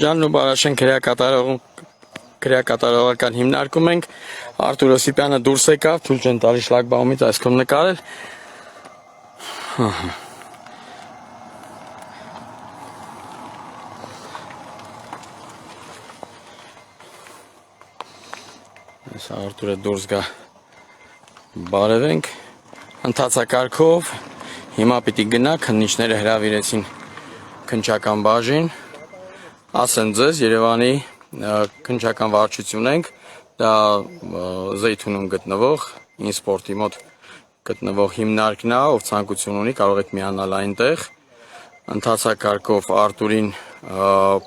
Ջան ու Բարաշեն քրեակատարողական հիմնարկում ենք Արտուր Օսիպյանը դուրս եկավ, թույլ չեն տալի շլագբաումից այսքան նկարել։ Այս Արտուրը դուրս գա բարևենք ընթացակարգով հիմա պիտի գնա քննիչները հրավիրեցին քննչական բաժին ասեն ձեզ Երևանի քննչական վարչություն ենք դա Զեյթունում գտնվող ինսպորտի մոտ գտնվող հիմնարկն է ով ցանկություն ունի կարող եք միանալ այնտեղ ընթացակարգով Արտուրին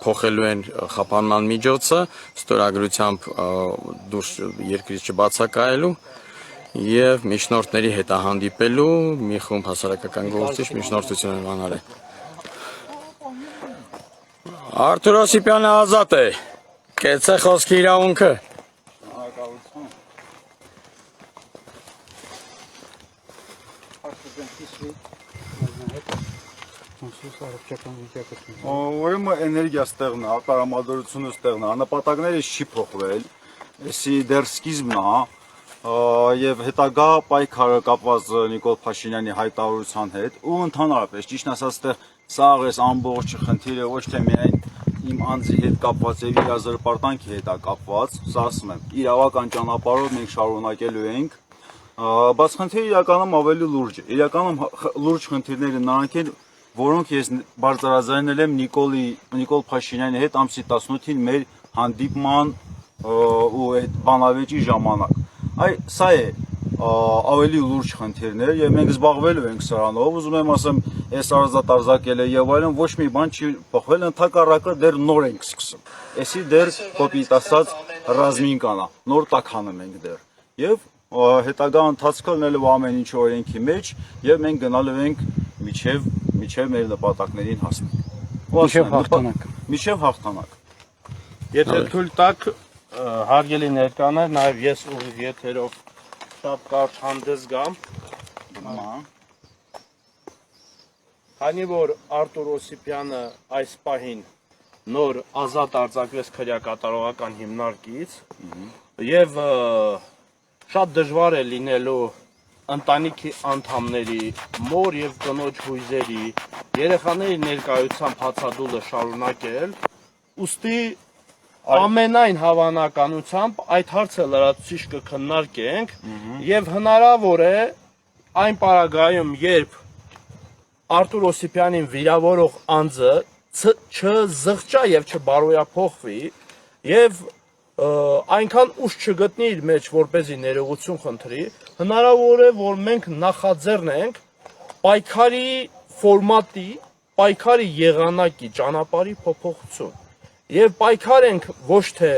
փոխելու են խափանման միջոցը ստորագրությամբ դուրս երկրից չբացակայելու եւ միջնորդների հետ հանդիպելու մի խումբ հասարակական գործիչ միջնորդություն են անարել Արտուր Օսիպյանը ազատ է կեցե խոսքի իրավունքը Ուրեմն էներգիա ստեղն է, արտարամադրությունը ստեղն է, նպատակները չի փոխվել, էսի դեռ սկիզբն է եւ հետագա պայքարը կապված Նիկոլ Փաշինյանի հայտարարության հետ ու ընդհանրապես ճիշտ ասած սա այս ամբողջ խնդիրը ոչ թե միայն իմ անձի հետ կապված եւ իր զրպարտանքի հետ է կապված, սա ասում եմ, իրավական ճանապարհով մենք շարունակելու ենք, բայց խնդիրը իրականում ավելի լուրջ է, իրականում լուրջ խնդիրները նրանք են որոնք ես բարձրաձայնել եմ Նիկոլ Փաշինյանի հետ ամսի 18-ին մեր հանդիպման ու այդ բանավեճի ժամանակ։ Սա է ավելի լուրջ խնդիրներ եւ մենք զբաղվելու ենք սրանով, ուզում եմ ասեմ, այս արզատարձակել է եւ այլն ոչ մի բան չի փոխվել, ընդհակառակը դեռ նոր ենք սկսում։ Էսի դեռ կոպիտ ասած ռազմին կանա, նոր տականում ենք դեռ։ Եվ հետագա ընթացքը լինելու ամեն ինչ օրենքի մեջ եւ մենք գնալու ենք միջև մեր նպատակներին հասնել։ Միջև հաղթանակ։ Եթե թույլ տաք հարգելի ներկաներ, նաեւ ես ուղիղ եթերով շատ կարճ հանդես գամ։ Քանի որ Արտուր Օսիպյանը այս պահին նոր ազատ արձակվեց քրեակատարողական հիմնարկից եւ շատ դժվար է լինելու ընտանիքի անդամների, մոր եւ կնոջ հույզերի, երեխաների ներկայությամբ հացադուլը շարունակել, ուստի ամենայն հավանականությամբ այդ հարցը լրացուցիչ կքննարկենք եւ հնարավոր է այն պարագայում, երբ Արտուր Օսիպյանին վիրավորող անձը չզղջա եւ չբարոյափոխվի եւ այնքան ուժ չգտնի իր մեջ, որպեսզի ներողություն խնդրի, հնարավոր է, որ մենք նախաձեռնենք պայքարի ֆորմատի, պայքարի եղանակի ճանապարհի փոփոխություն։ Եվ պայքարենք ոչ թե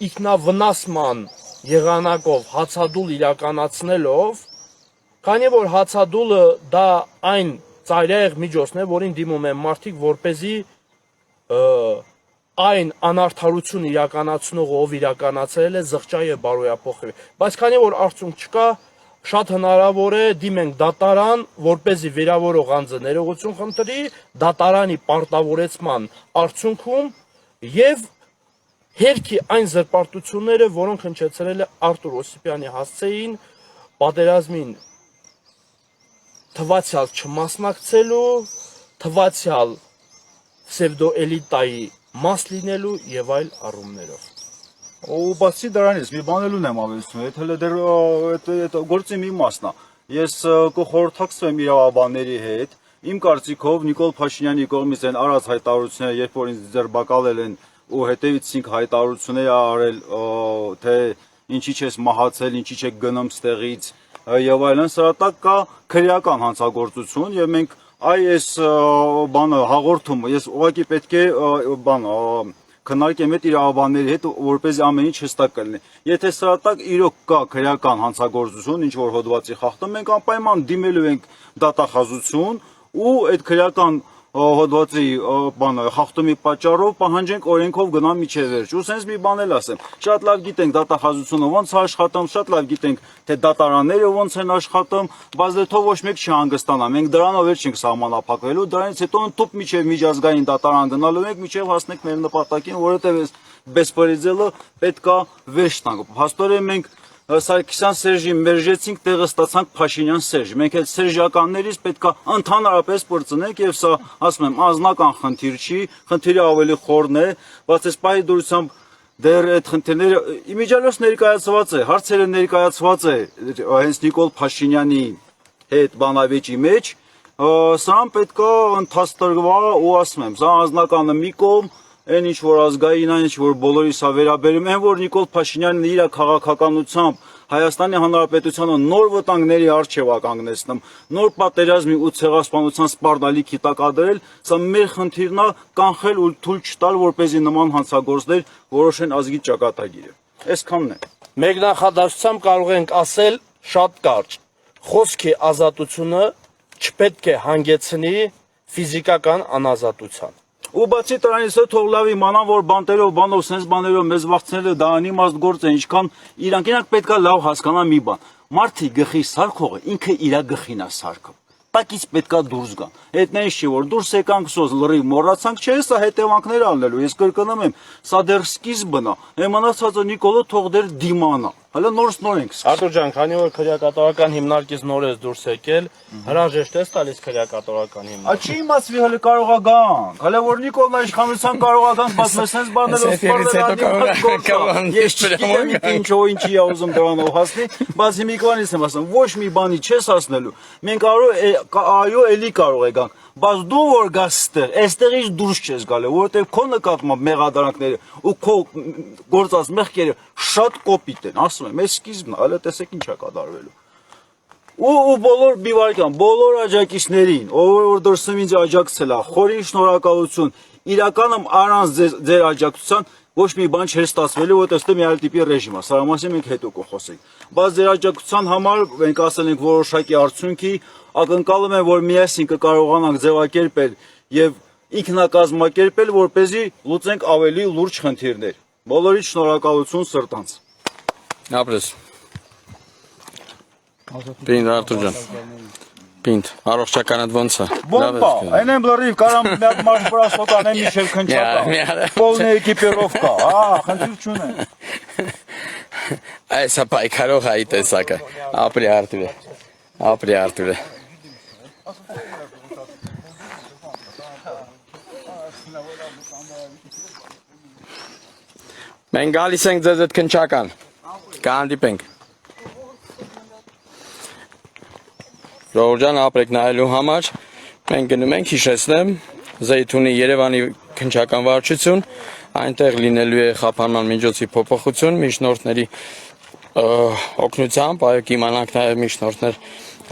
ինքնավնասման եղանակով հացադուլ իրականացնելով, քանի որ հացադուլը դա այն ծայրահեղ միջոցն է, որին դիմում են մարդիկ, որպեսզի այն անարդարություն իրականացնողը, ով իրականացրել է, զղջա եւ բարոյափոխվի։ Բայց քանի որ արդյունք չկա, շատ հնարավոր է դիմենք դատարան, որպեսզի վիրավորող անձը ներողություն խնդրի, դատարանի պարտավորեցման արդյունքում եւ հերքի այն զրպարտությունները, որոնք հնչեցրել է Արտուր Օսիպյանի հասցեին, պատերազմին թվացյալ չմասնակցելու, թվացյալ պսևդոէլիտայի մաս լինելու եւ այլ առումներով։ Ու բացի դրանից մի բան էլ ունեմ ավելացնում, եթե դեռ այդ գործի մի մասն է։ Ես կխորհրդակցվեմ իրավաբանների հետ։ Իմ կարծիքով Նիկոլ Փաշինյանի կողմից այն արած հայտարարությունները, երբ որ ինձ ձերբակալել են ու հետևից հայտարարություններ արել, թե ինչի չես մահացել, ինչի չեք գնում ստեղից եւ այլն, սրա տակ կա քրեական հանցագործություն եւ մենք այս բանը հաղորդում, ես ուղղակի պետք է քննարկեմ այդ իրավաբանների հետ, որպեսզի ամեն ինչ հստակ կլինի։ Եթե սրա տակ իրոք կա քրեական հանցագործություն, ինչ որ հոդվածի խախտում, մենք անպայման դիմելու ենք դատախազություն ու այդ քրեական հոդվածի բանը խախտումի պատճառով պահանջենք օրենքով գնա միջև վերջ։ Ու sense մի բան էլ ասեմ, շատ լավ գիտենք դատախազությունը ոնց է աշխատում, շատ լավ գիտենք թե դատարանները ոնց են աշխատում, բայց դե թող ոչ մեկ չհանգստանա։ Մենք դրանով էլ չենք սահմանափակվելու, դրանից հետո ընդཐུպ միջև միջազգային դատարան գնալու ենք, միջև հասնենք մեր նպատակին, որովհետև այս բեսպորիձելը պետքա վերջ տանք։ Հաստորեն մենք Սարգսյան Սերժի մերժեցինք, տեղը ստացանք Փաշինյան Սերժ։ Մենք այդ սերժականներից պետքա ընդհանրապես պրծնենք եւ սա, ասում եմ, անձնական խնդիր չի, խնդիրը ավելի խորն է, բայց այս պահի դուրսությամբ դեռ այդ խնդիրները իմիջիալոց ներկայացված է, հարցերը ներկայացված է հենց Նիկոլ Փաշինյանի հետ բանավեճի մեջ, սրան պետքա ընթացտրվա ու ասում եմ, սա անձնականը մի կողմ այն ինչ որ ազգային, այն ինչ որ բոլորիս է վերաբերում, այն որ Նիկոլ Փաշինյանն իր քաղաքականությամբ Հայաստանի Հանրապետությանը նոր վտանգների առջև է կանգնեցնում, նոր պատերազմի ու ցեղասպանության սպառնալիքի տակ ադրել, սա մեր խնդիրն է կանխել ու թույլ չտալ, որպեսզի նման հանցագործներ որոշեն ազգի ճակատագիրը։ Այսքանն է։ Մեկ նախադասությամբ կարող ենք ասել շատ կարճ. խոսքի ազատությունը չպետք է հանգեցնի ֆիզիկական անազատության։ Ու բացի դրանից թող լավ իմանան, որ բանտերով, սենց բաներով մեզ վախցնելը դա անիմաստ գործ է, ինչքան իրանք պետքա լավ հասկանան մի բան։ Մարդի գլխի սարքողը ինքը իր գլխին է սարքում։ Տակից պետքա դուրս գան։ Այդ նույնիսկ չի որ դուրս եկանք սոզ լրիվ մոռացանք, չէ, սա հետևանքներ անելու։ Ես կրկնում եմ, սա դեռ սկիզբն է։ Մնացածը Նիկոլը թող դեռ դիմանա։ Հələ նոր ենք սկսում։ Արտուր ջան, քանի որ քրեակատորական հիմնարկից նոր ես դուրս եկել, հրաժեշտ ես տալիս քրեակատորական հիմնարկից։ Չի իմացվի հələ կարող է գանք։ Հələ որ Նիկոլն իշխանության կարող է գանք, բայց մեզ sense բաներով սպառնել։ Ես չգիտեմ ինչի է ուզում դրանով հասնի, բայց հիմիկվանից եմ ասում, ոչ մի բանի չես հասնելու։ Մենք այո, էլի կարող է գանք, բայց դու որ գաս ստեղ, այստեղից դուրս չես գալու, որովհետև քո նկատմամբ մեղադրանքները ու քո գործած մեղքերը շատ կոպիտ են, ասում եմ, այս սկիզբն է, հələ տեսեք ինչ է կատարվելու։ Ու բոլոր բիվարական, բոլոր աջակիցներին, ով որ դրսում ինձ աջակցել է, խորին շնորհակալություն, իրականում առանց ձեր աջակցության ոչ մի բան չէր ստացվելու, որտեղ ստե մի այլ տիպի ռեժիմ է, սա մասին մենք հետո կխոսենք։ Բայց ձեր աջակցության համար մենք ասել ենք որոշակի արդյունքի, ակնկալում եմ, որ միասին կկարողանանք ձևակերպել եւ ինքնակազմակերպել, որպեսզի լուծենք ավելի լուրջ խնդիրներ։ Բոլորիդ շնորհակալություն սրտանց։ Ապրես։ Պինդ Արտուր ջան։ Պինդ, առողջականդ ոնց է։ Բոմբա, այն եմ լրիվ կարամ մի հատ մարդ պրասոտան եմ իշել քնչակա։ Պոլնե էկիպիրովկա, խնդիր չունեմ։ Այս է պայքարող հայի տեսակը։ Ապրի Արտուրը։ Ապրի Արտուրը։ Մենք գալիս ենք ձեզ այդ քնչական։ Կհանդիպենք։ Ժողովրդյան ապրեք նայելու համար մենք գնում ենք հիշեցնեմ Զեյթունի Երևանի քնչական վարչություն, այնտեղ լինելու է խափանման միջոցի փոփոխություն, միջնորդների օգնությամբ, այո կիմանանք նաև միջնորդներ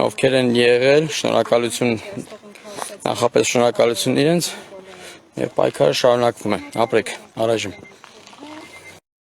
ովքեր են եղել, շնորհակալություն, նախապես շնորհակալություն իրենց եւ պայքարը շարունակվում է, ապրեք, առայժմ։